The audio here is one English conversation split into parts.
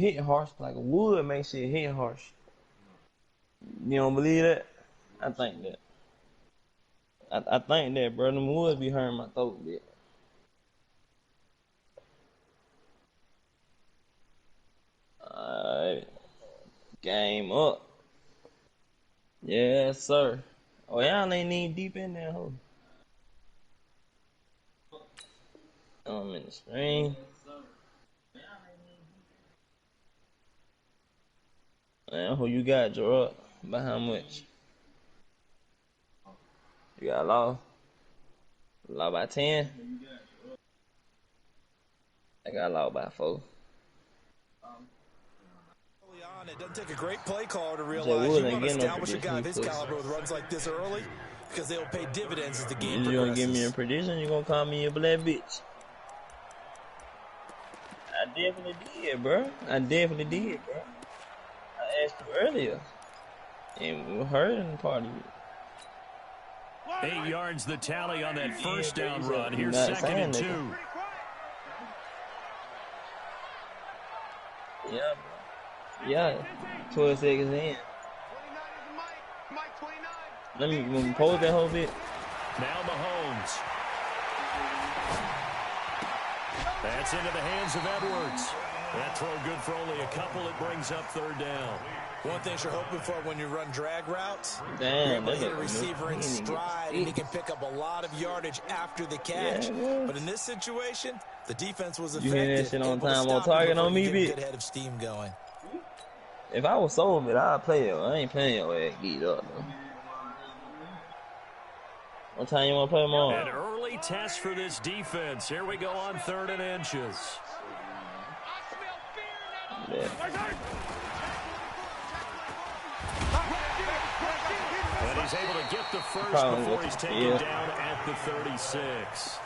hit harsh like a wood makes shit hit harsh. You don't believe that? I think that. I think that, bro. Them woods be hurting my throat a bit. Alright. Game up. Yes, sir. Oh, y'all ain't need deep in there, hoe. I'm in the screen. Man, who you got, Gerard? By how much? You got law? Law by 10? I got law by 4. It doesn't take a great play caller to realize you want to establish a guy of his caliber with runs like this early because they'll pay dividends as the game progresses. You gonna give me a prediction? You gonna call me a black bitch? I definitely did, bro. I definitely did, bro. I asked you earlier, and we heard in the party. 8 yards the tally on that first down run. Here's 2nd and 2. Yeah, bro. Yeah, 12 seconds in. Let me pose that whole bit. Now Mahomes. That's into the hands of Edwards. That throw good for only a couple. It brings up 3rd down. One thing you're hoping for when you run drag routes, damn, you're able to hit a receiver in stride, and he can pick up a lot of yardage after the catch. Yeah, but in this situation, the defense was effective. You hear that shit on time on target on me, bitch? Good head of steam going. If I was sold it, I'd play it. I ain't playing your ass geeked up, though. What time you want to play them on? An early test for this defense. Here we go on 3rd and inches. Yeah. And he's able to get the first before he's taken down at the 36.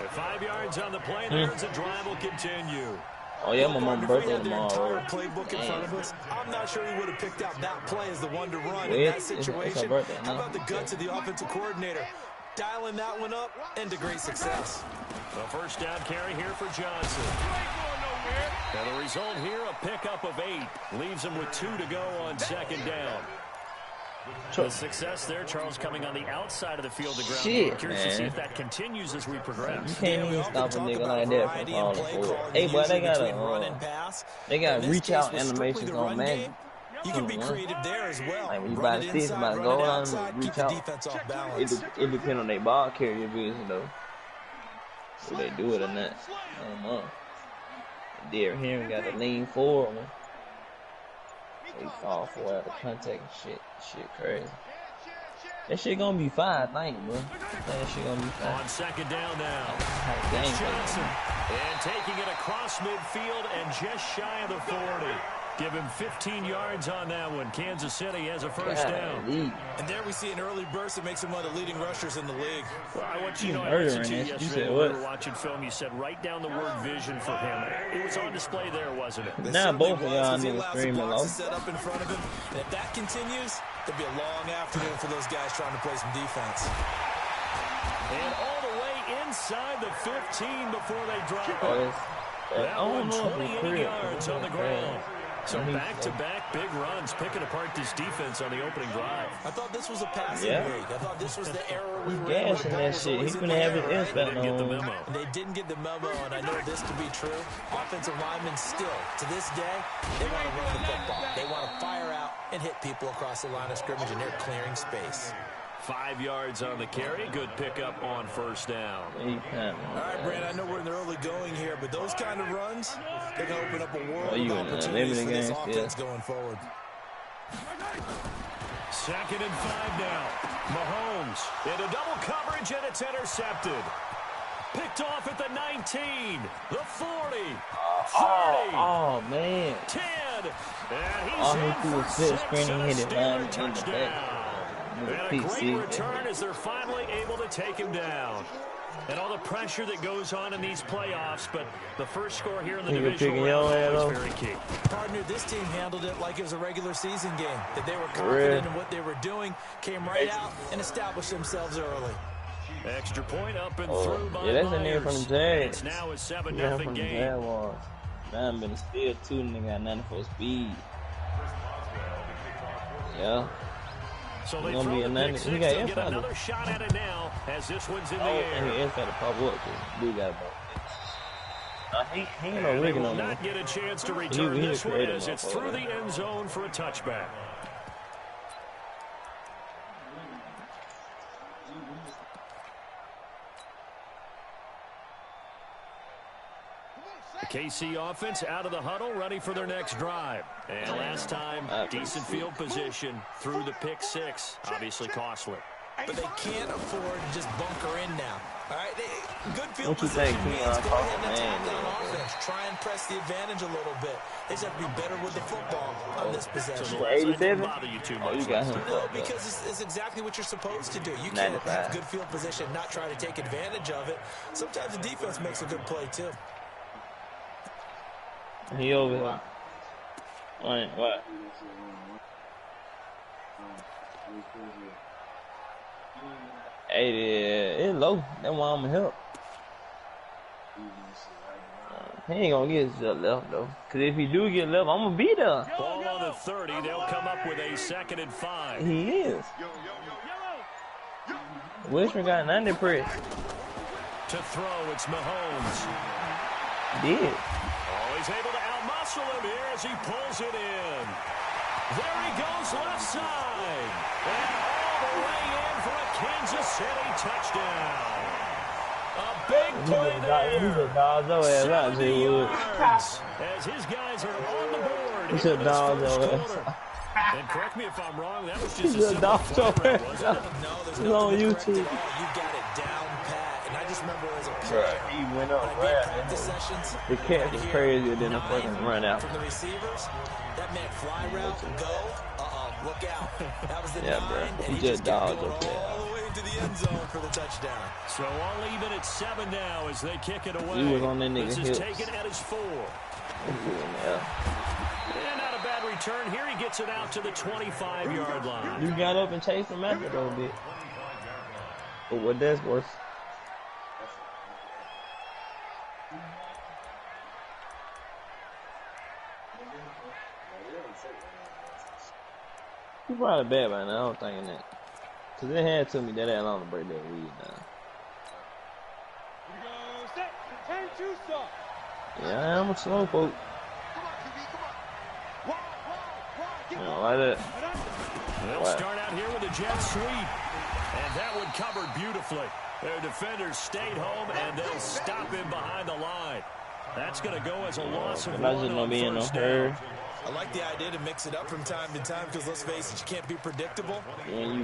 At 5 yards on the play, there's a drive will continue. Oh yeah, my mom's birthday tomorrow. Entire playbook in front of us. I'm not sure he would have picked out that play as the one to run in that situation. How about the guts of the offensive coordinator? Dialing that one up into great success. The first down carry here for Johnson. And the result here, a pickup of 8. Leaves him with 2 to go on 2nd down. The success there, Charles, coming on the outside of the field to ground. Shit, curious to see if that continues as we progress. You can't even stop a nigga like that from falling forward. Hey, boy, they got reach out animations on Madden. You can be creative there as well. Like when you buy the sticks, about to go on and reach out. It depends on their ball carrier vision, though. If they do it or not. I don't know. Derrick Henry got to lean forward, man. He fall for out of contact and shit. Shit crazy. That shit gonna be 5, I think, bro. That shit gonna be 5. On 2nd down now. Johnson. And taking it across midfield and just shy of the 40. Give him 15 yards on that one. Kansas City has a first down. And there we see an early burst that makes him one of the leading rushers in the league. Well, I want you to know, I listened to you yesterday when we were watching film. You said write down the word vision for him. It was on display there, wasn't it? Now both of y'all niggas screaming low. Set up in front of him. And if that continues, there'll be a long afternoon for those guys trying to play some defense. And all the way inside the 15 before they drop it. That one 28 yards on the ground. So back-to-back big runs, picking apart this defense on the opening drive. I thought this was a passing league. I thought this was the era we were in. That shit. He's gonna have his ears back on. Get the memo. They didn't get the memo, and I know this to be true. Offensive linemen still, to this day, they want to run the football. They want to fire out and hit people across the line of scrimmage, and they're clearing space. 5 yards on the carry. Good pickup on first down. All right, Brand, I know we're in the early going here, but those kind of runs, they're going to open up a world of opportunities for this offense going forward. 2nd and 5 now. Mahomes into double coverage, and it's intercepted. Picked off at the 19, the 40, 30, oh man. 10, and he's in for 6 and a touchdown. And a great return as they're finally able to take him down. And all the pressure that goes on in these playoffs, but the first score here in the divisional round is very key. Partner, this team handled it like it was a regular season game. That they were confident in what they were doing, came right out and established themselves early. Extra point up and through by that's a nigga from the Jags. It's now a 7-0 game. Man, Time been still 2 and they got 94 speed. Yeah. So they gonna be a 90. He got inside another shot at it now as this one's in the air. And he inside to pop up too. Dude got about he ain't no rigging on not him. get a chance to return this one as it's through the end zone for a touchback. The KC offense out of the huddle, ready for their next drive. And last time, decent field position through the pick 6. Obviously costly. But they can't afford to just bunker in now. All right, good field What you position think, means King? go ahead and attack on offense. Try and press the advantage a little bit. They just have to be better with the football on this possession. 87? Oh, you got him. No, because it's exactly what you're supposed to do. You can't have good field position, not try to take advantage of it. Sometimes the defense makes a good play, too. He over here. What? Hey, it's low. That's why I'm gonna help. He ain't gonna get his left though. Cause if he do get left, I'm gonna be there. Ball on the 30. They'll come up with a 2nd and 5. He is. Wilson got 90 press. To throw, it's Mahomes. Did. Oh, he's able to outmuscle him here as he pulls it in. There he goes left side. And all the way in for a Kansas City touchdown. A big play there. He just dogs over ass out, J-Wood. As his guys are on the board. He just dogs over ass. And correct me if I'm wrong, that was He just a just simple dogs flat over route, ass. wasn't it? No, there's It's nothing on to correct YouTube. at all. You got it down pat. And I just remember as a player, He went up when I did right. practice sessions, The catch was crazier than the fucking run out. from the receivers, that meant fly route, go, look out. That was the 9, bro. and He he just just kept dodged going up there. all the way into the end zone for the touchdown. So all even at 7 now as they kick it away. He was on that nigga This is hips. taken at his 4. Yeah. And not a bad return. Here he gets it out to the 25-yard line. You got up and chased him after a little bit. But what that's worth. You probably bad by now, I was thinking that. Cause it had to me that had long to break that weed down. Yeah, I am a slow folk. You know, like that. They'll start out here with a jet sweep. And that one covered beautifully. Their defenders stayed home, and they'll stop him behind the line. That's going to go as a loss of 1 on first down. I like the idea to mix it up from time to time because, let's face it, you can't be predictable.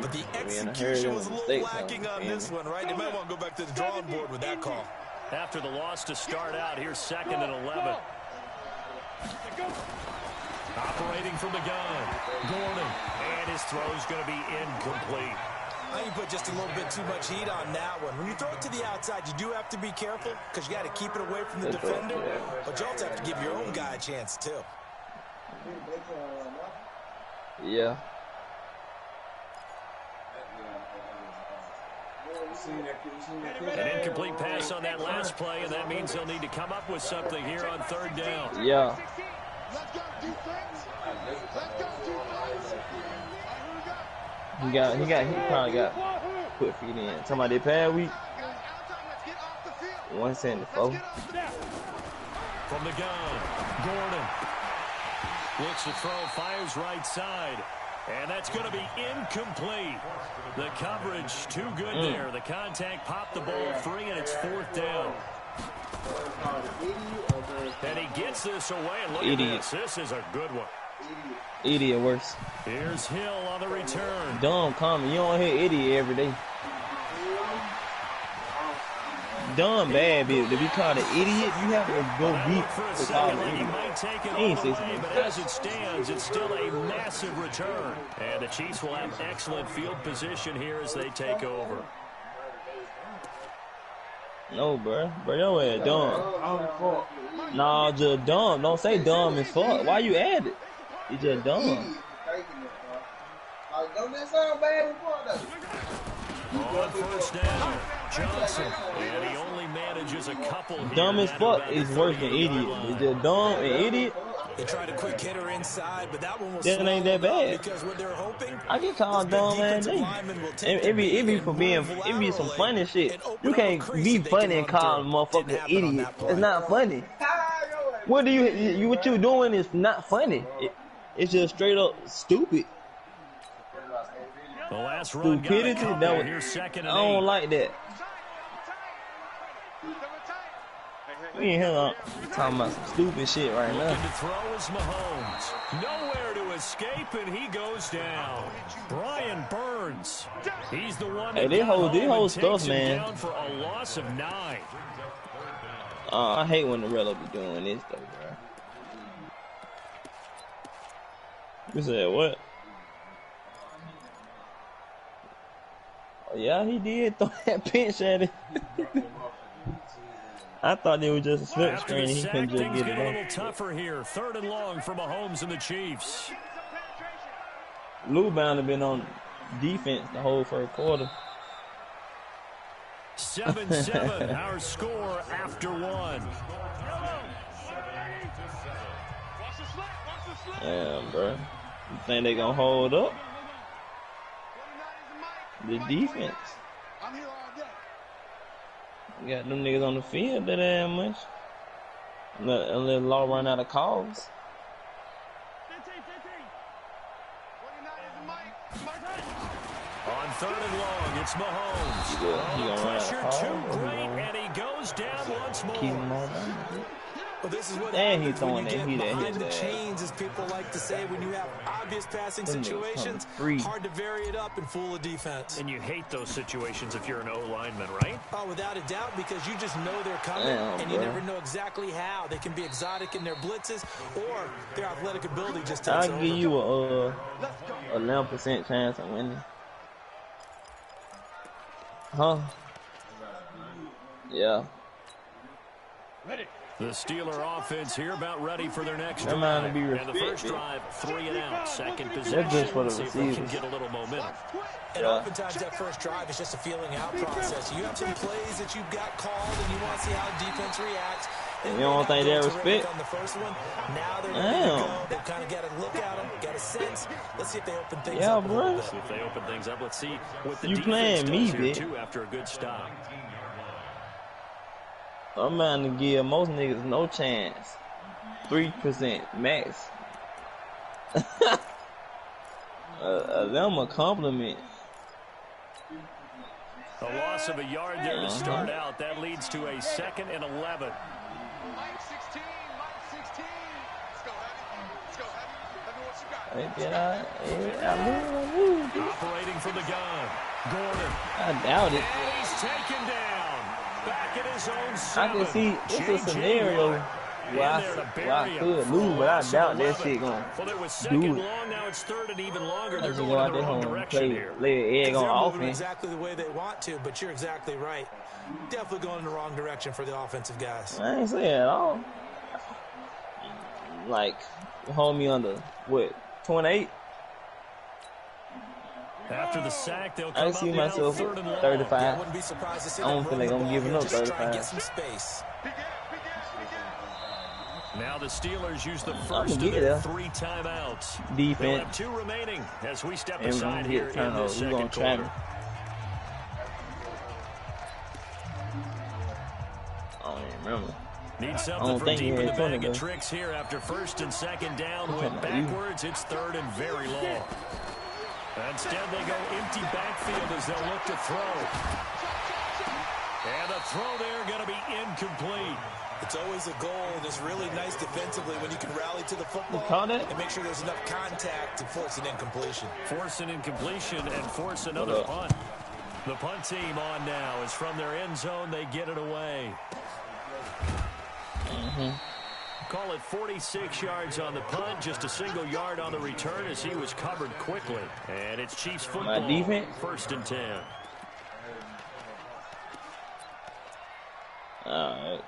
But the execution was a little lacking on this one, right? They might want to go back to the drawing board with that call. After the loss to start out, here's 2nd and 11. Operating from the gun, Gordon. And his throw's going to be incomplete. I think you put just a little bit too much heat on that one. When you throw it to the outside, you do have to be careful because you got to keep it away from the defender. But you also have to give your own guy a chance, too. Yeah. An incomplete pass on that last play, and that means they'll need to come up with something here on 3rd down. Yeah. He probably got put feet in. Talking about that pad week. 174. From the gun, Gordon. Looks to throw, fires right side. And that's going to be incomplete. The coverage too good there. The contact popped the ball free, and it's 4th down. And he gets this away. And look at this. This is a good one. Idiot worse. Here's Hill on the return. Dumb comment. You don't hear idiot every day. Dumb bad bitch. To be called an idiot, you have to go deep to call an idiot. He ain't say something. But as it stands, it's still a massive return. And the Chiefs will have excellent field position here as they take over. No, bro. Bro, your ass dumb. Nah, just dumb. Don't say dumb as fuck. Why you add it? You just dumb. Don't that sound bad before though? On 1st down, Johnson. And he only managed averages a couple here. Dumb as fuck is worse than idiot. Is just dumb and idiot? They tried a quick hitter inside, but that one was that ain't that bad. Because what they're hoping, I get called dumb, man. It be some funny shit. You can't be funny and call a motherfucker idiot. It's not funny. What you doing is not funny. It's just straight up stupid. The last run Stupidity. That was, I don't like that. We ain't here talking about some stupid shit right now. To throw is Mahomes. Nowhere to escape, and he goes down. Brian Burns. He's the one. Hey, they hold stuff, man. Down for a loss of 9. I hate when the Relo be doing this though, bro. You said what? Oh, yeah, he did throw that pinch at it. I thought it was just a slip screen. He couldn't just get it a little tougher here. 3rd and long for Mahomes and the Chiefs. Lou bound have been on defense the whole first quarter. 7-7, our score after 1. Damn, bro. You think they gonna hold up? The defense. You got them niggas on the field that ain't much. Unless Law run out of calls. On 3rd and long, it's Mahomes. He gonna run out of calls. Too great, and he goes down once more. Keep him on down. Well, this is what and he's throwing that heat behind the chains, as people like to say, when you have obvious passing situations, hard to vary it up and fool a defense. And you hate those situations if you're an O-lineman, right? Oh, without a doubt, because you just know they're coming, and you never know exactly how. They can be exotic in their blitzes, or their athletic ability just takes over. I'll give you a 11% chance of winning. Huh? Yeah. Ready. The Steeler offense here about ready for their next drive. And the first drive, 3 and out. Second possession. That's just for the receivers. Can get a little momentum. And oftentimes that first drive is just a feeling out process. You have some plays that you've got called, and you want to see how the defense reacts. And you don't think they respect? On the first one, now they're ready to go. They've kind of got to look at them, got a sense. Let's see if they open things up. Yeah, bro. If they open things up, let's see what the you defense playing me, does here bitch. too after a good stop. I'm trying to give most niggas no chance. 3% max. Them a compliment. A loss of a yard there to start out. That leads to a 2nd and 11. Mike 16, Mike 16. Let's go, Heavy. Let's go, Heavy. Let me what you got. Operating from the gun. Gordon. I doubt it. And he's taken down. Back at his own 7. I can see it's a scenario where I could lose, but I doubt that shit gonna do it. Long, now it's 3rd and even longer. They're going out there home and lay an egg on offense. Exactly the way they want to, but you're exactly right. Definitely going in the wrong direction for the offensive guys. I ain't saying at all. Like, hold me under, what, 28? After the sack, they'll come I see myself 35. Yeah, I wouldn't be surprised to see I don't feel like I'm giving up 35. Get some space. Now the Steelers use the first of their 3 timeouts. Defense. They'll have 2 remaining as we step aside here in the second quarter. I don't even remember. Need something from deep in the bag of tricks here after 1st and 2nd down. Went backwards. It's 3rd and very long. Instead, they go empty backfield as they'll look to throw. And the throw there going to be incomplete. It's always a goal, and it's really nice defensively when you can rally to the football and make sure there's enough contact to force an incompletion. Force an incompletion and force another punt. The punt team on now is from their end zone. They get it away. Call it 46 yards on the punt, just a single yard on the return as he was covered quickly. And it's Chiefs football. My defense. 1st and 10. All right.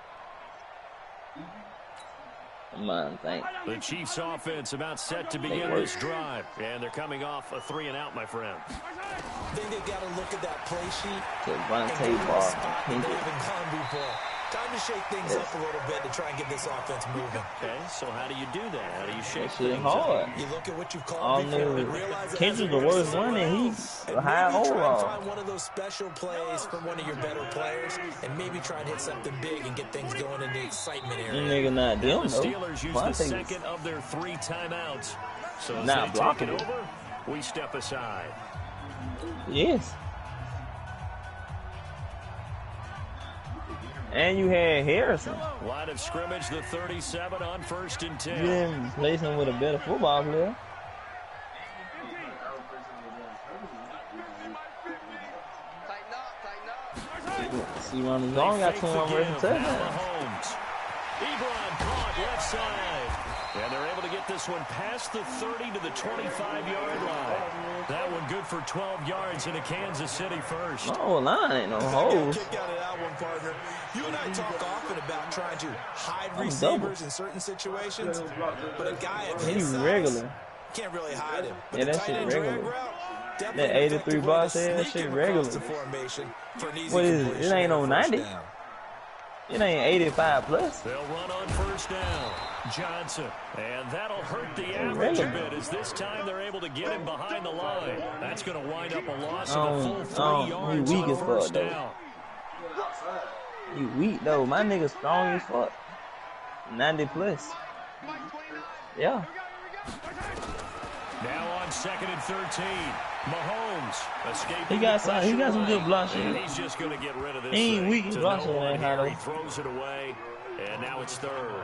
Come on, thanks. The Chiefs offense about set to begin this drive. And they're coming off a 3 and out, my friend. I think they've got to look at that play sheet. Devontae Ball. They haven't gone before. Time to shake things up a little bit to try and get this offense moving. Okay, so how do you do that? How do you shake things hard? You look at what you've called before and realize it Kendrick's the worst one, and he's a high maybe try and overall. find one of those special plays from one of your better players, and maybe try and hit something big and get things going in the excitement area. Nigga not The doing Steelers use the second of their 3 timeouts. So as not they blocking take it over, we step aside. Yes. And you had Harrison. Line of scrimmage, the 37 on 1st and 10. You didn't replace him with a better football player. See, Ronald Long got 21 versus touchdowns. Ebron caught left side. And they're able to get this one past the 30 to the 25-yard line. That one good for 12 yards in a Kansas City first. Oh, line ain't no holes. Kick out of that one, partner. You and I talk often about trying to hide receivers in certain situations, but a guy at his size regular. Can't really hide him. Yeah, that shit regular. That 83 box head, that shit regular. What is it? It ain't no 90. It ain't 85 plus. They'll run on 1st down. Johnson. And that'll hurt the average a bit as this time they're able to get him behind the line. That's going to wind up a loss of a full 3 yards on 1st down. You weak, though. My nigga strong as fuck. 90 plus. Yeah. Now on 2nd and 13. Mahomes escaping. He got some good blocks. He's just going to get rid of this. He ain't weak. He blocks it. He throws it away, and now it's 3rd.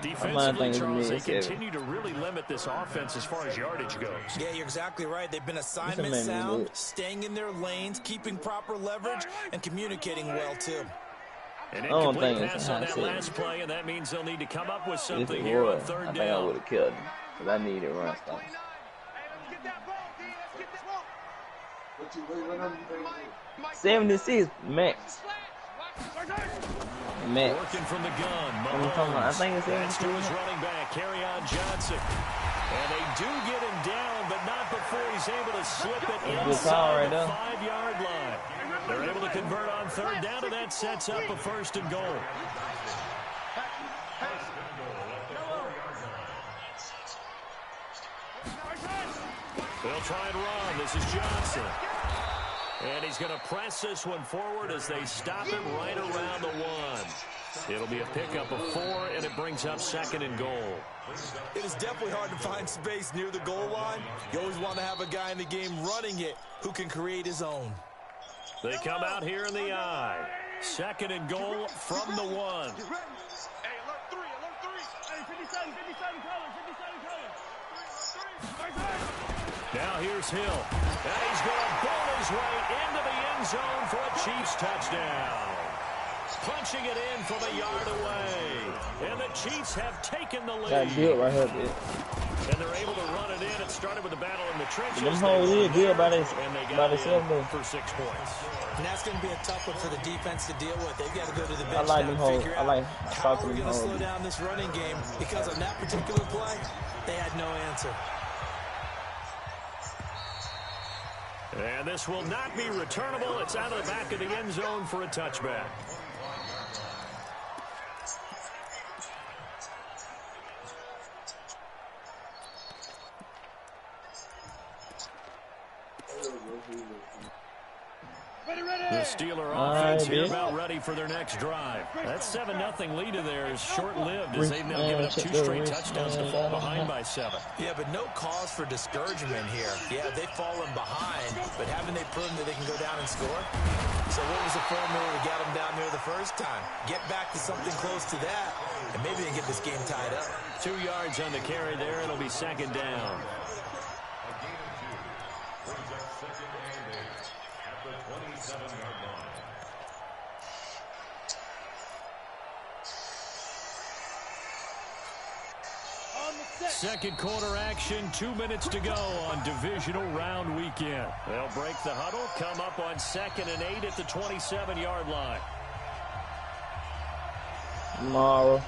Defensively, Charles, they continue to really limit this offense as far as yardage goes. Yeah, you're exactly right. They've been assignment sound, staying in their lanes, keeping proper leverage, and communicating well, too. An incomplete pass on that last play, and that means they'll need to come up with something here on 3rd down. I think I would have killed him, because I needed run stops. 76 max. Working from the gun. I think it's that's to his running back, Kerryon Johnson. And they do get him down, but not before he's able to slip it inside the 5-yard line. They're able to convert on 3rd down, and that sets up a 1st and goal. They'll try and run. This is Johnson. And he's going to press this one forward as they stop him right around the 1. It'll be a pickup of 4, and it brings up 2nd and goal. It is definitely hard to find space near the goal line. You always want to have a guy in the game running it who can create his own. They come out here in the I. 2nd and goal from the 1. Hey, alert 3, alert 3. Hey, 57 colors, 57 colors. Now here's Hill. And he's going to bowl his way into the end zone for a Chiefs touchdown. Punching it in from a yard away. And the Chiefs have taken the lead. Got good right here, dude. And they're able to run it in. It started with a battle in the trenches. Them hoes is good by themselves, for 6 points. And that's going to be a tough one for the defense to deal with. They've got to go to the bench I like them hoes. figure I like how are we them going to hoes. slow down this running game, because on that particular play, they had no answer. And this will not be returnable. It's out of the back of the end zone for a touchback. The Steeler offense here about ready for their next drive. That 7-0 lead of theirs short-lived as they've now given up 2 straight touchdowns to fall behind by 7. Yeah, but no cause for discouragement here. Yeah, they've fallen behind, but haven't they proven that they can go down and score? So what was the formula to get them down there the first time? Get back to something close to that, and maybe they can get this game tied up. 2 yards on the carry there. It'll be 2nd down. Second quarter action, 2 minutes to go on divisional round weekend. They'll break the huddle, come up on 2nd and 8 at the 27-yard line. Tomorrow.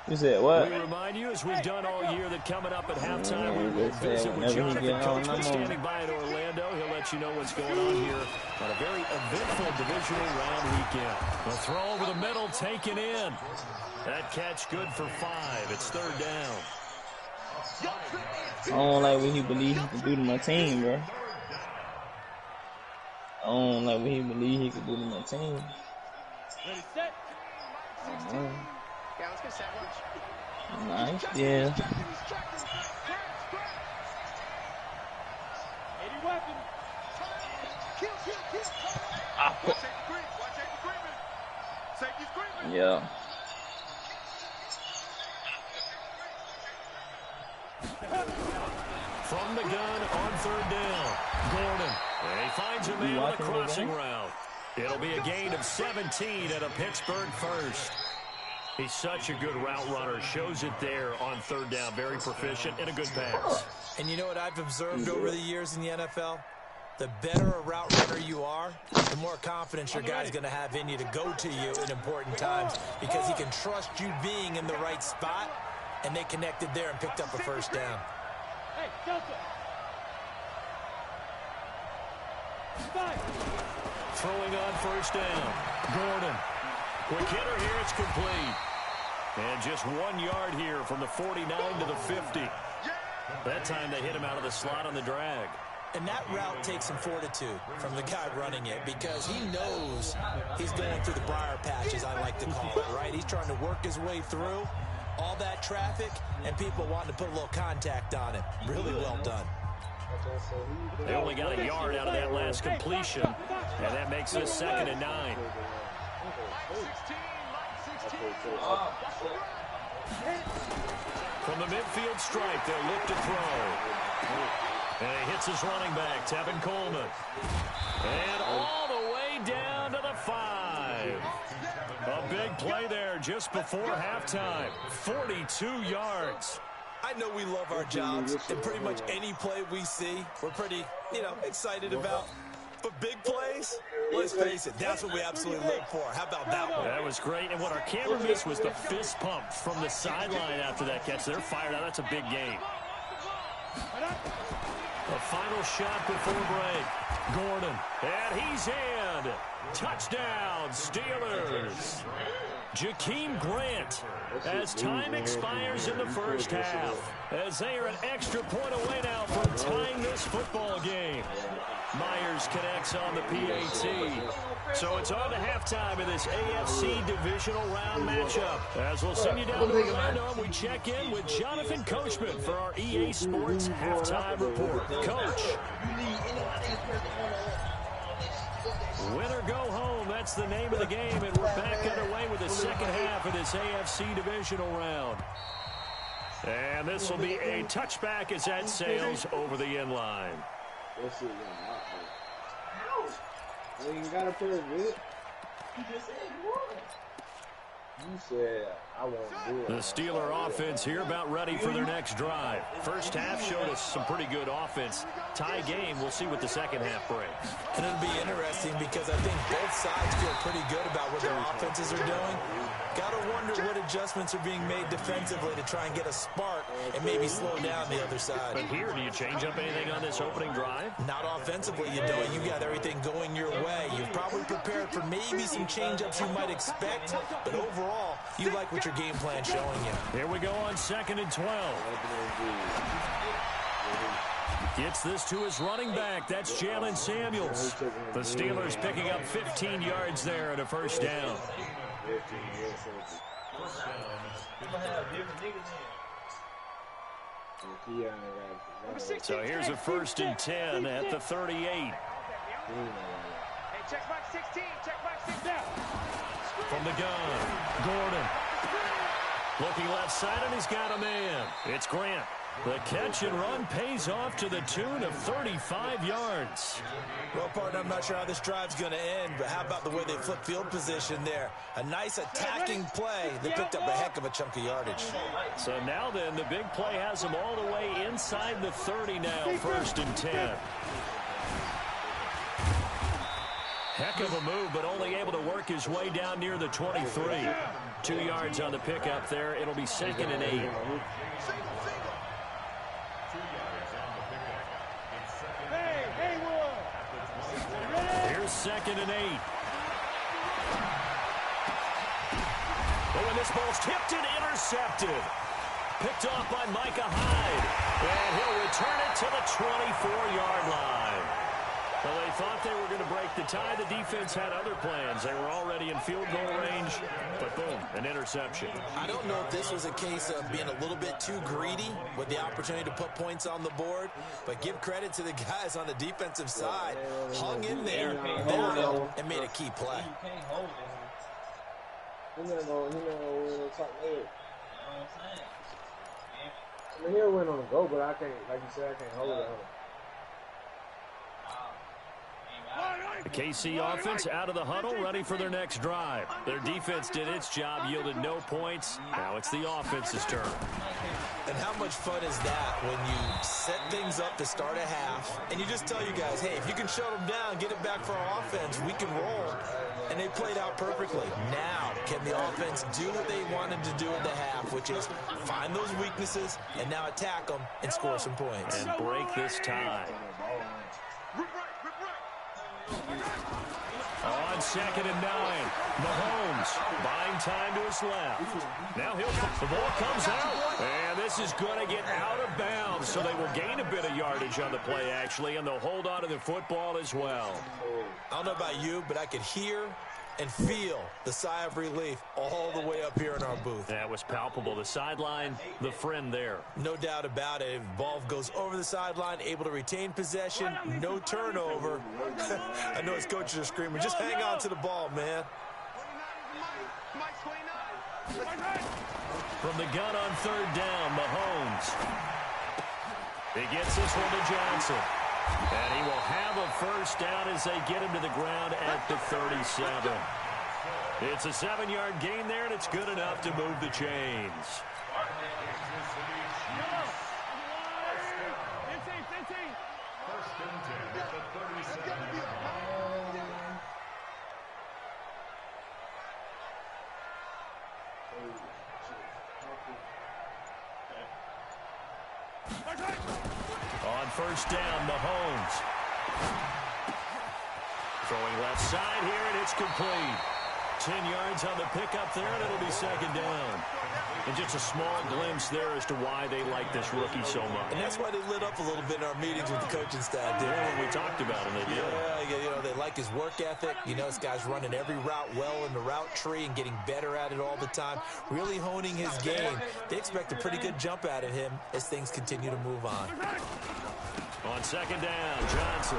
You said what? We remind you, as we've done all year, that coming up at halftime, we will visit with Jonathan Coachman standing by in Orlando. He'll let you know what's going on here on a very eventful divisional round weekend. The throw over the middle taken in. That catch good for 5. It's third down. I don't like what he believes he can do to my team, bro. I don't like what he believes he can do to my team. Ready, set. 16. Yeah, let's get set. Nice, yeah. 80 weapon. Kill. Yeah. From the gun on third down, Gordon. And he finds a man on the crossing route. It'll be a gain of 17 at a Pittsburgh first. He's such a good route runner. Shows it there on third down. Very proficient and a good pass. And you know what I've observed over the years in the NFL? The better a route runner you are, the more confidence your guy's going to have in you to go to you in important times because he can trust you being in the right spot, and they connected there and picked up a first down. Hey, Delta. Throwing on first down. Gordon. Quick hitter here. It's complete. And just 1 yard here from the 49 to the 50. That time they hit him out of the slot on the drag. And that route takes some fortitude from the guy running it because he knows he's going through the briar patch, as I like to call it, right? He's trying to work his way through all that traffic and people wanting to put a little contact on it. Really well done. They only got a yard out of that last completion, and that makes this 2nd and 9. From the midfield stripe, they'll look to throw. And he hits his running back, Tevin Coleman. And all the way down to the 5. A big play there just before halftime. 42 yards. I know we love our jobs, and pretty much any play we see, we're pretty, excited about. But big plays, let's face it, that's what we absolutely live for. How about that one? That was great, and what our camera missed was the fist pump from the sideline after that catch. They're fired out. That's a big game. A final shot before break. Gordon, and he's in. Touchdown, Steelers. Jakeem Grant, as time expires in the first half, as they are an extra point away now from tying this football game. Myers connects on the PAT. So it's on to halftime in this AFC divisional round matchup. As we'll send you down to Orlando, we check in with Jonathan Coachman for our EA Sports halftime report. Coach. Win or go home, that's the name of the game, and we're back underway with the second half of this AFC divisional round. And this will be a touchback as that sails over the end line. You gotta put it with. You said I won't do it. The Steeler offense here about ready for their next drive. First half showed us some pretty good offense. Tie game, we'll see what the second half brings. And it'll be interesting because I think both sides feel pretty good about what their offenses are doing. Got to wonder what adjustments are being made defensively to try and get a spark and maybe slow down the other side. But here, do you change up anything on this opening drive? Not offensively, you don't. You got everything going your way. You've probably prepared for maybe some change-ups you might expect, but overall, you like what your game plan's showing you. Here we go on 2nd and 12. Gets this to his running back. That's Jalen Samuels. The Steelers picking up 15 yards there at a first down. So here's a 1st and 10 at the 38. Hey, check back 16. Check back 16. From the gun, Gordon. Looking left side, and he's got a man. It's Grant. The catch and run pays off to the tune of 35 yards. Well, partner, I'm not sure how this drive's going to end, but how about the way they flip field position there? A nice attacking play that picked up a heck of a chunk of yardage. So now then, the big play has him all the way inside the 30 now, 1st and 10. Heck of a move, but only able to work his way down near the 23. 2 yards on the pickup there. It'll be 2nd and 8. 2nd and 8. But when this ball's tipped and intercepted. Picked off by Micah Hyde. And he'll return it to the 24-yard line. Well, they thought they were going to break the tie. The defense had other plans. They were already in field goal range. But boom, an interception. I don't know if this was a case of being a little bit too greedy with the opportunity to put points on the board. But give credit to the guys on the defensive side. Hung in there, battled, and made a key play. I mean, he'll win on the go, but I can't, like you said, I can't hold it on. The KC offense out of the huddle, ready for their next drive. Their defense did its job, yielded no points. Now it's the offense's turn. And how much fun is that when you set things up to start a half, and you just tell you guys, hey, if you can shut them down, get it back for our offense, we can roll. And they played out perfectly. Now, can the offense do what they wanted to do in the half, which is find those weaknesses and now attack them and score some points. And break this tie. On 2nd and 9, Mahomes buying time to his left. Now the ball comes out, and this is going to get out of bounds, so they will gain a bit of yardage on the play, actually, and they'll hold on to the football as well. I don't know about you, but I could hear and feel the sigh of relief all the way up here in our booth. That was palpable. The sideline, the friend there. No doubt about it. Ball goes over the sideline, able to retain possession, no turnover. I know his coaches are screaming, just hang on to the ball, man. From the gun on 3rd down, Mahomes. He gets this one to Johnson. And he will have a first down as they get him to the ground at the 37. It's a 7-yard gain there, and it's good enough to move the chains. On 1st down, Mahomes. Throwing left side here, and it's complete. 10 yards on the pickup there, and it'll be 2nd down. And just a small glimpse there as to why they like this rookie so much. And that's why they lit up a little bit in our meetings with the coaching staff, didn't they? We talked about him, they did. Yeah, you know, they like his work ethic. You know, this guy's running every route well in the route tree and getting better at it all the time, really honing his game. They expect a pretty good jump out of him as things continue to move on. On 2nd down, Johnson.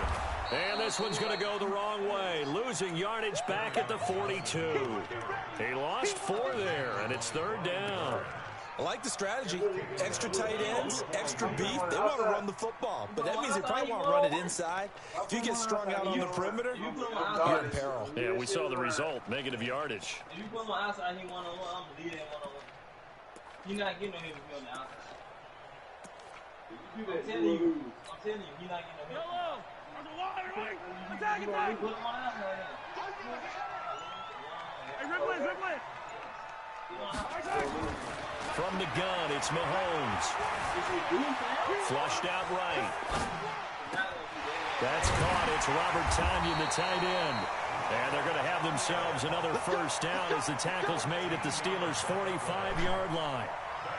And this one's going to go the wrong way, losing yardage back at the 42. He lost 4 there, and it's 3rd down. I like the strategy. Extra tight ends, extra beef. They want to run the football, but that means they probably want to run it inside. If you get strung out on the perimeter, you're in peril. Yeah, we saw the result, negative yardage. If you put him outside, he one-on-one, I'm going to leave that one-on-one. He's not getting no hit on the outside. I'm telling you, he's not getting no hit. Attack, attack! Hey, Ripley! From the gun, it's Mahomes. Flushed out right. That's caught. It's Robert Tonyan, the tight end. And they're going to have themselves another first down as the tackle's made at the Steelers' 45-yard line.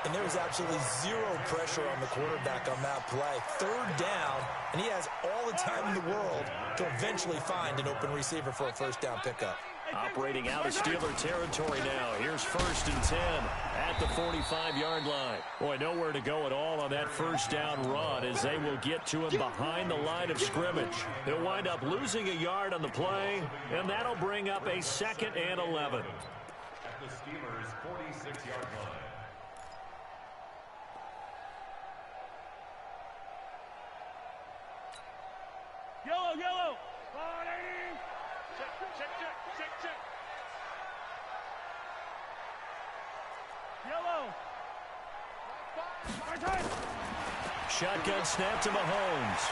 And there was absolutely zero pressure on the quarterback on that play. 3rd down, and he has all the time in the world to eventually find an open receiver for a first down pickup. Operating out of Steeler territory now. Here's 1st and 10 at the 45-yard line. Boy, nowhere to go at all on that first down run as they will get to him behind the line of scrimmage. They'll wind up losing a yard on the play, and that'll bring up a 2nd and 11. At the Steelers' 46-yard line. Yellow! Check. Yellow! Shotgun snap to Mahomes.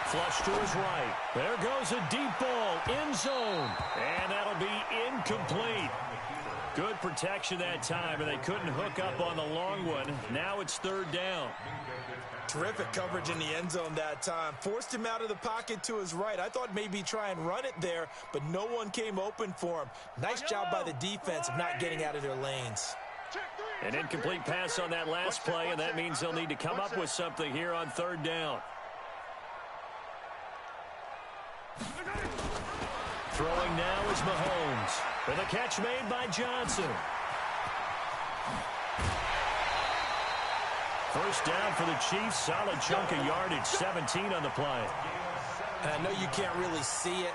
Flush to his right. There goes a deep ball, end zone. And that'll be incomplete. Good protection that time, and they couldn't hook up on the long one. Now it's 3rd down. Terrific coverage in the end zone that time. Forced him out of the pocket to his right. I thought maybe try and run it there, but no one came open for him. Nice job by the defense of not getting out of their lanes. An incomplete pass on that last play, and that means they'll need to come up with something here on 3rd down. Throwing now is Mahomes. With a catch made by Johnson. First down for the Chiefs. Solid chunk of yardage. 17 on the play. And I know you can't really see it,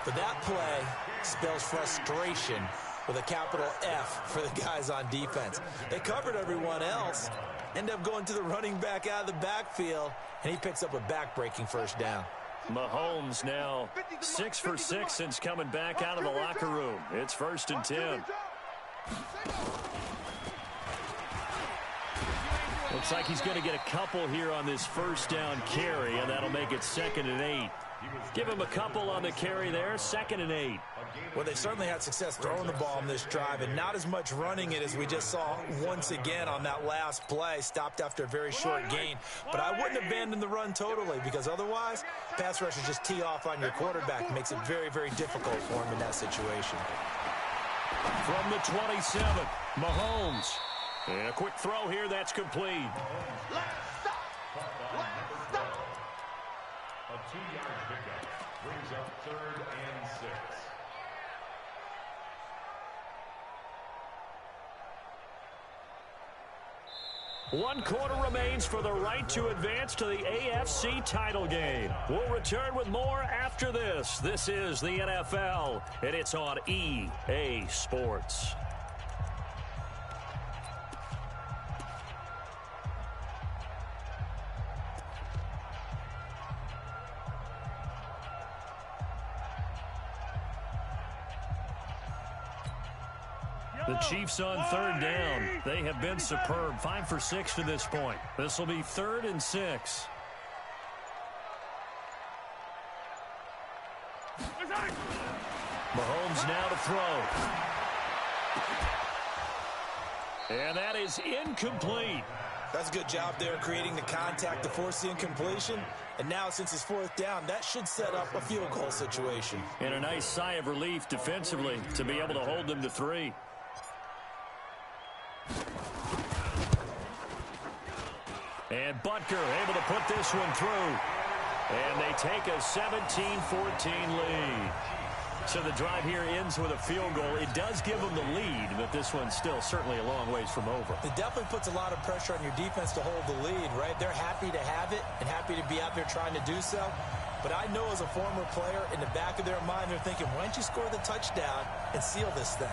but that play spells frustration with a capital F for the guys on defense. They covered everyone else, end up going to the running back out of the backfield, and he picks up a back-breaking first down. Mahomes now 6 for 6 since coming back out of the locker room. It's 1st and 10. Looks like he's going to get a couple here on this first down carry, and that'll make it 2nd and 8. Give him a couple on the carry there, 2nd and 8. Well, they certainly had success throwing the ball in this drive, and not as much running it as we just saw once again on that last play. Stopped after a very short gain. But I wouldn't abandon the run totally, because otherwise, pass rushers just tee off on your quarterback. It makes it very, very difficult for him in that situation. From the 27, Mahomes. And a quick throw here, that's complete. A 2-yard pickup brings up 3rd and 6. One quarter remains for the right to advance to the AFC title game. We'll return with more after this. This is the NFL, and it's on EA Sports. The Chiefs on 3rd down. They have been superb. 5 for 6 to this point. This will be 3rd and 6. Mahomes now to throw. And that is incomplete. That's a good job there creating the contact to force the incompletion. And now, since it's 4th down, that should set up a field goal situation. And a nice sigh of relief defensively to be able to hold them to 3. And Butker able to put this one through. And they take a 17-14 lead. So the drive here ends with a field goal. It does give them the lead, but this one's still certainly a long ways from over. It definitely puts a lot of pressure on your defense to hold the lead, right? They're happy to have it and happy to be out there trying to do so. But I know as a former player, in the back of their mind, they're thinking, why don't you score the touchdown and seal this thing?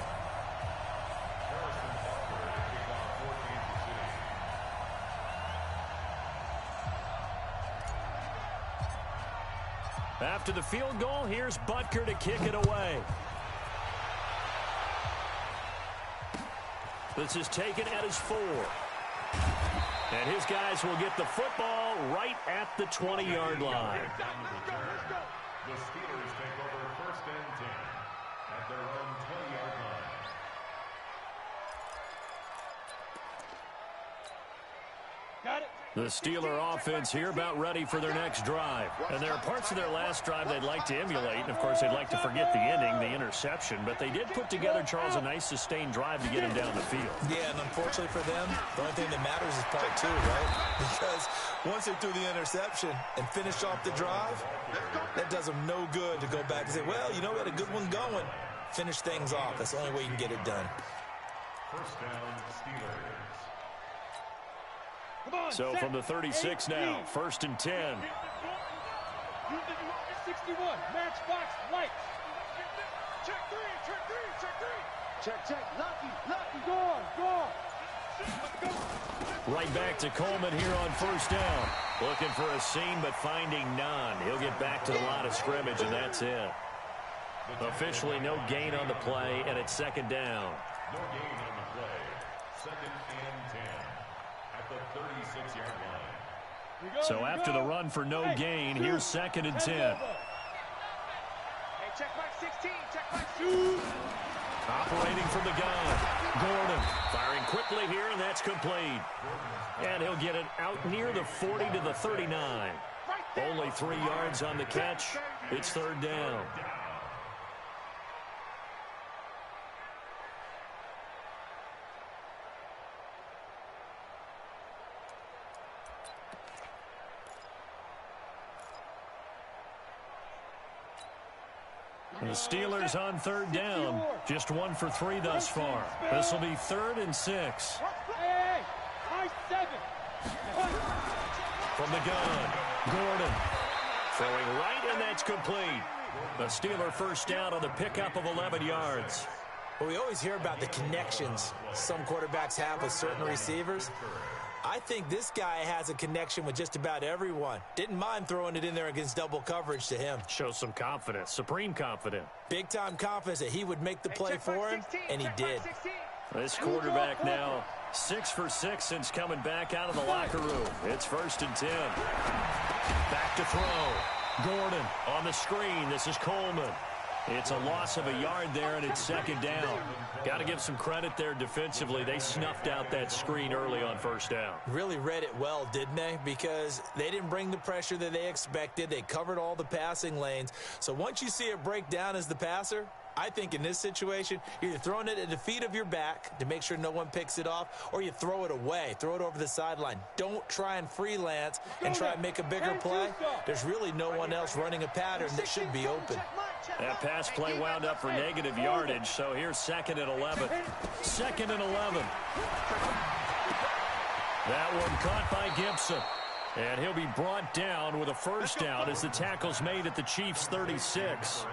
After the field goal, here's Butker to kick it away. This is taken at his 4. And his guys will get the football right at the 20-yard line. The Steelers take over 1st and 10 at their own 20-yard line. Got it. The Steeler offense here about ready for their next drive. And there are parts of their last drive they'd like to emulate. And, of course, they'd like to forget the ending, the interception. But they did put together, Charles, a nice sustained drive to get him down the field. Yeah, and unfortunately for them, the only thing that matters is part 2, right? Because once they threw the interception and finished off the drive, that does them no good to go back and say, well, you know, we had a good one going. Finish things off. That's the only way you can get it done. First down, Steelers. So from the 36 now, 1st and 10. 61, matchbox lights. Check 3, check 3, check 3. Check, Lucky, go on. Right back to Coleman here on 1st down. Looking for a seam, but finding none. He'll get back to the line of scrimmage, and that's it. Officially no gain on the play, and it's 2nd down. No gain on the play. 2nd and 10 at the 36-yard line. So after the run for no gain, here's 2nd and 10. Hey, check back 16, check back 2. Operating from the gun. Gordon firing quickly here, and that's complete. And he'll get it out near the 40 to the 39. Only 3 yards on the catch. It's third down. The Steelers on third down. Just 1 for 3 thus far. This will be 3rd and 6. From the gun, Gordon throwing right, and that's complete. The Steeler first down on the pickup of 11 yards. Well, we always hear about the connections some quarterbacks have with certain receivers. I think this guy has a connection with just about everyone. Didn't mind throwing it in there against double coverage to him. Shows some confidence, supreme confidence. Big-time confidence that he would make the play for him, and he did. This quarterback now 6 for 6 since coming back out of the locker room. It's 1st and 10. Back to throw. Gordon on the screen. This is Coleman. It's a loss of a yard there, and it's 2nd down. Got to give some credit there defensively. They snuffed out that screen early on 1st down. Really read it well, didn't they? Because they didn't bring the pressure that they expected. They covered all the passing lanes. So once you see it break down as the passer, I think in this situation, you're either throwing it at the feet of your back to make sure no one picks it off, or you throw it away, throw it over the sideline. Don't try and freelance and try and make a bigger play. There's really no one else running a pattern that should be open. That pass play wound up for negative yardage, so here's 2nd and 11. 2nd and 11. That one caught by Gibson. And he'll be brought down with a first down as the tackle's made at the Chiefs' 36.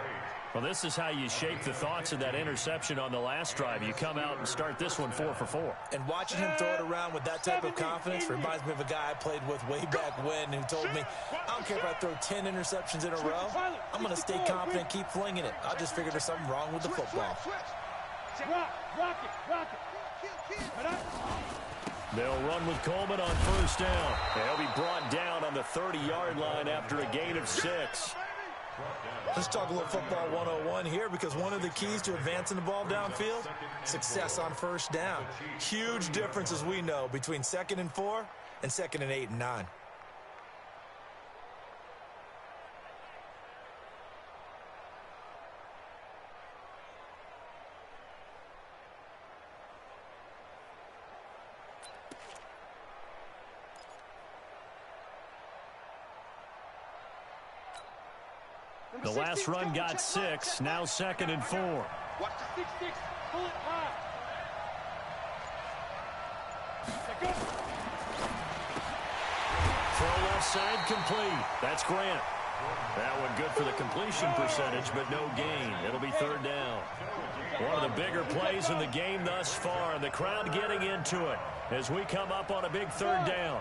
Well, this is how you shake the thoughts of that interception on the last drive. You come out and start this one 4 for 4. And watching him throw it around with that type of confidence reminds me of a guy I played with way back when who told me, I don't care if I throw 10 interceptions in a row. I'm going to stay confident, keep flinging it. I just figured there's something wrong with the football. They'll run with Coleman on first down. They'll be brought down on the 30-yard line after a gain of 6. Let's talk a little football 101 here, because one of the keys to advancing the ball downfield, success on first down. Huge difference, as we know, between 2nd and 4 and 2nd and 8 and 9. The last run got 6, now 2nd and 4. Watch the 6-6, pull it high. Throw left side complete. That's Grant. That one good for the completion percentage, but no gain. It'll be 3rd down. One of the bigger plays in the game thus far, and the crowd getting into it as we come up on a big 3rd down.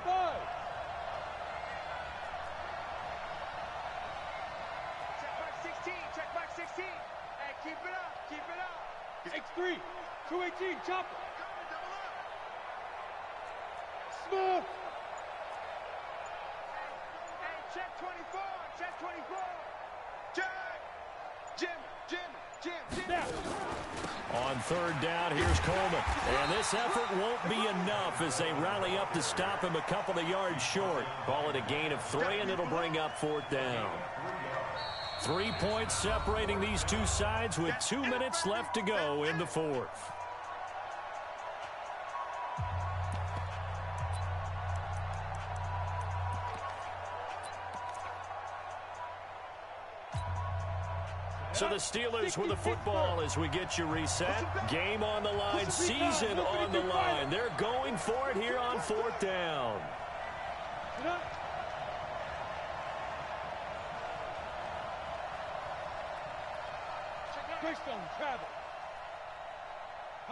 X3, 218, chopper. Smooth. Hey, check 24, check 24. Check. Jim. On 3rd down, here's Coleman. And this effort won't be enough as they rally up to stop him a couple of yards short. Call it a gain of 3, and it'll bring up 4th down. 3 points separating these two sides with 2 minutes left to go in the 4th. So the Steelers with the football as we get you reset. Game on the line, season on the line. They're going for it here on 4th down. Greystone, travel.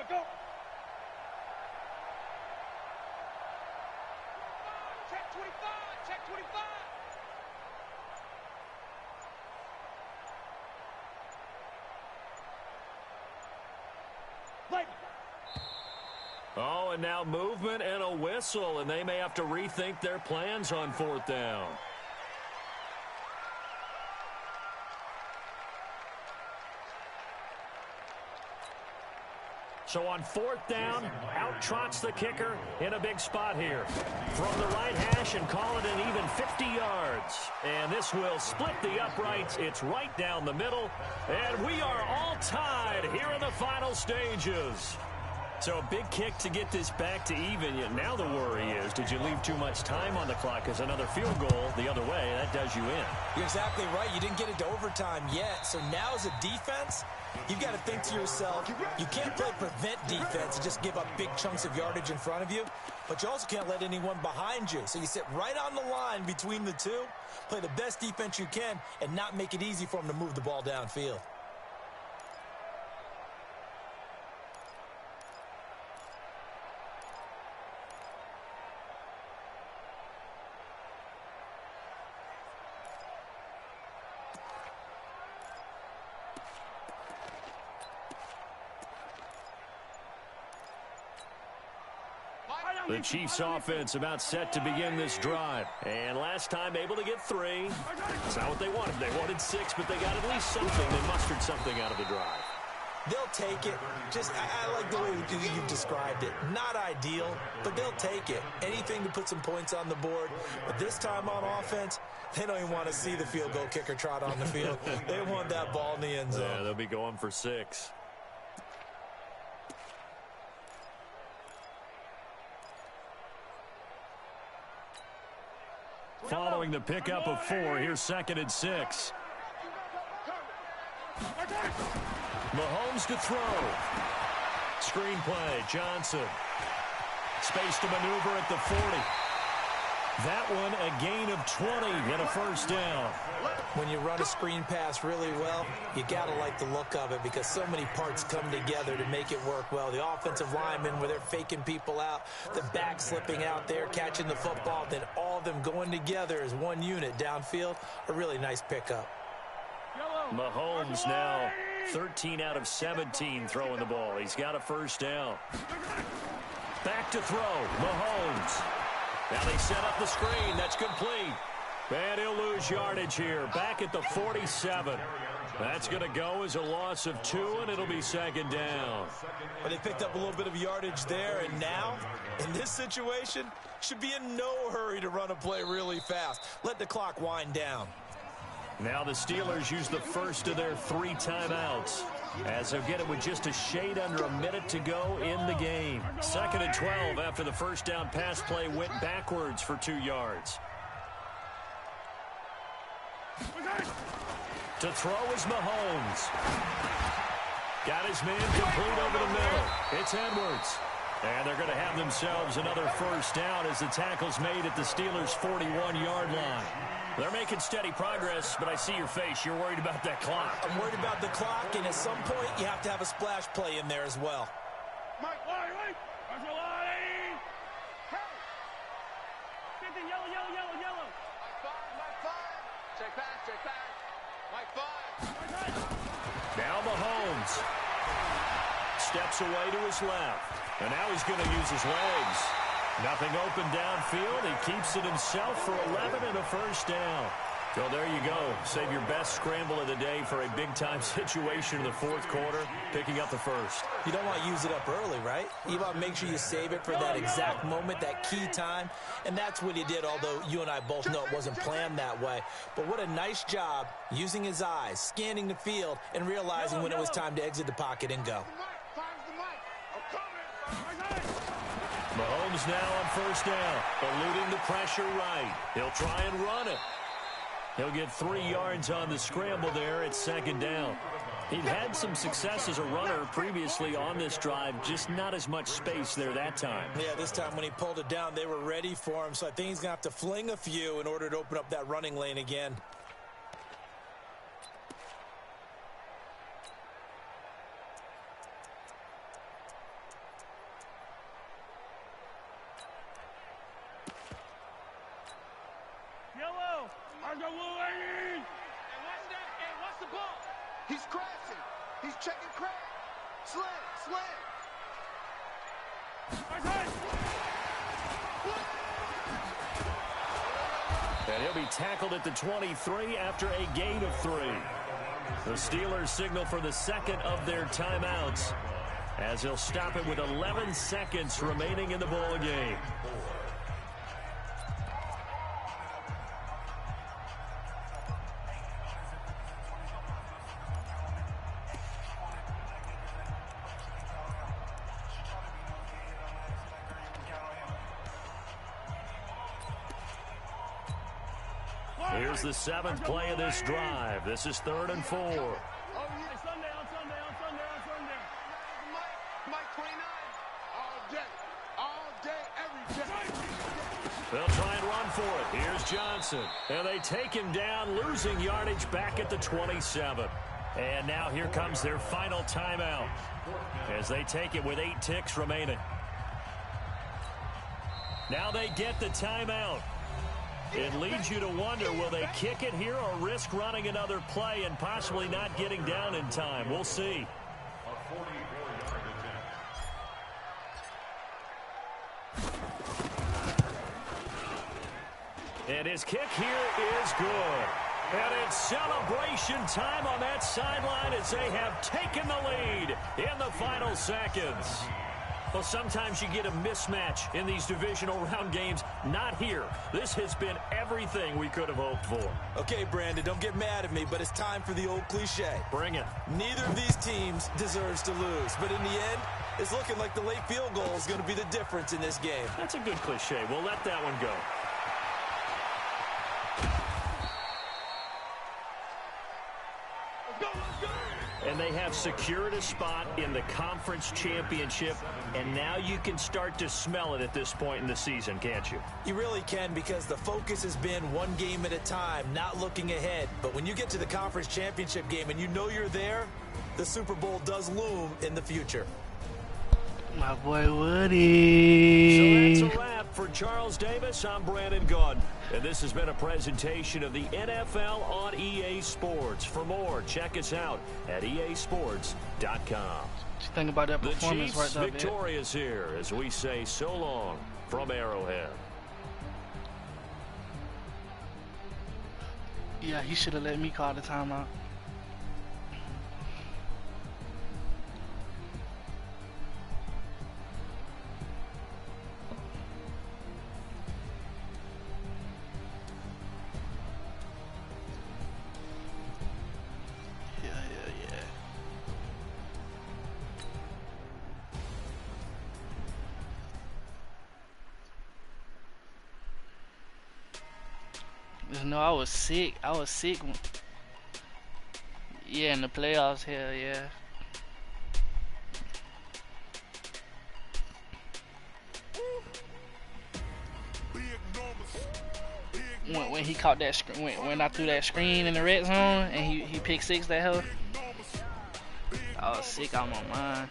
Go. Check 25, check 25. Oh, and now movement and a whistle, and they may have to rethink their plans on 4th down. So on 4th down, out trots the kicker in a big spot here. From the right hash and call it an even 50 yards. And this will split the uprights. It's right down the middle. And we are all tied here in the final stages. So a big kick to get this back to even. Yet now the worry is, did you leave too much time on the clock? Because another field goal the other way, that does you in. You're exactly right. You didn't get it to overtime yet. So now as a defense, you've got to think to yourself, you can't play prevent defense and just give up big chunks of yardage in front of you. But you also can't let anyone behind you. So you sit right on the line between the two, play the best defense you can, and not make it easy for them to move the ball downfield. The Chiefs offense about set to begin this drive. And last time able to get 3. It's not what they wanted. They wanted 6, but they got at least something. They mustered something out of the drive. They'll take it. I like the way you've described it. Not ideal, but they'll take it. Anything to put some points on the board. But this time on offense, they don't even want to see the field goal kicker trot on the field. They want that ball in the end zone. Yeah, they'll be going for 6. Following the pickup of 4, here's 2nd and 6. Mahomes to throw. Screen play, Johnson. Space to maneuver at the 40. That one a gain of 20 and a first down. When you run a screen pass really well, you got to like the look of it because so many parts come together to make it work well. The offensive linemen, where they're faking people out, the back slipping out there, catching the football, then all of them going together as one unit downfield, a really nice pickup. Mahomes now 13 out of 17 throwing the ball. He's got a first down. Back to throw, Mahomes. Now they set up the screen. That's complete. And he'll lose yardage here. Back at the 47. That's going to go as a loss of 2, and it'll be 2nd down. But they picked up a little bit of yardage there, and now, in this situation, should be in no hurry to run a play really fast. Let the clock wind down. Now the Steelers use the first of their 3 timeouts, as they'll get it with just a shade under a minute to go in the game. 2nd and 12 after the first down pass play went backwards for 2 yards. To throw is Mahomes. Got his man complete over the middle. It's Edwards. And they're going to have themselves another first down as the tackle's made at the Steelers' 41-yard line. They're making steady progress, but I see your face. You're worried about that clock. I'm worried about the clock, and at some point, you have to have a splash play in there as well. Mike, wait. There's a line. Hey. Get the yellow. Mike 5. Check back. Mike 5. Now Mahomes steps away to his left. And now he's going to use his legs. Nothing open downfield. He keeps it himself for 11 and a first down. So there you go. Save your best scramble of the day for a big-time situation in the 4th quarter, picking up the first. You don't want to use it up early, right? You want to make sure you save it for that exact moment, that key time. And that's what he did, although you and I both know it wasn't planned that way. But what a nice job using his eyes, scanning the field, and realizing when it was time to exit the pocket and go. Mahomes now on first down, eluding the pressure right. He'll try and run it. He'll get 3 yards on the scramble there at 2nd down. He'd had some success as a runner previously on this drive, just not as much space there that time. Yeah, this time when he pulled it down, they were ready for him, so I think he's going to have to fling a few in order to open up that running lane again. Watch the ball. He's crashing. He's checking crash. Slam. And he'll be tackled at the 23 after a gain of 3. The Steelers signal for the 2nd of their timeouts. as he'll stop it with 11 seconds remaining in the ball game. Here's the 7th play of this drive. This is 3rd and 4. Sunday. Mike 29. All day, every day. They'll try and run for it. Here's Johnson. And they take him down, losing yardage back at the 27. And now here comes their final timeout as they take it with 8 ticks remaining. Now they get the timeout. It leads you to wonder, will they kick it here or risk running another play and possibly not getting down in time? We'll see. A 44-yard attempt. And his kick here is good. And it's celebration time on that sideline as they have taken the lead in the final seconds. Well, sometimes you get a mismatch in these divisional round games. Not here. This has been everything we could have hoped for. Okay, Brandon, don't get mad at me, but it's time for the old cliche. Bring it. Neither of these teams deserves to lose, but in the end, it's looking like the late field goal is going to be the difference in this game. That's a good cliche. We'll let that one go. And they have secured a spot in the conference championship, and now you can start to smell it at this point in the season, can't you? You really can, because the focus has been one game at a time, not looking ahead. But when you get to the conference championship game and you know you're there, the Super Bowl does loom in the future. My boy Woody. So that's a wrap for Charles Davis. I'm Brandon Gunn. And this has been a presentation of the NFL on EA Sports. For more, check us out at easports.com. What you think about that performance the Chiefs right there, victorious here as we say so long from Arrowhead. Yeah, he should have let me call the timeout. No, I was sick. Yeah, in the playoffs, hell yeah. When he caught that screen, when I threw that screen in the red zone and he picked 6 that hell, I was sick out of my mind.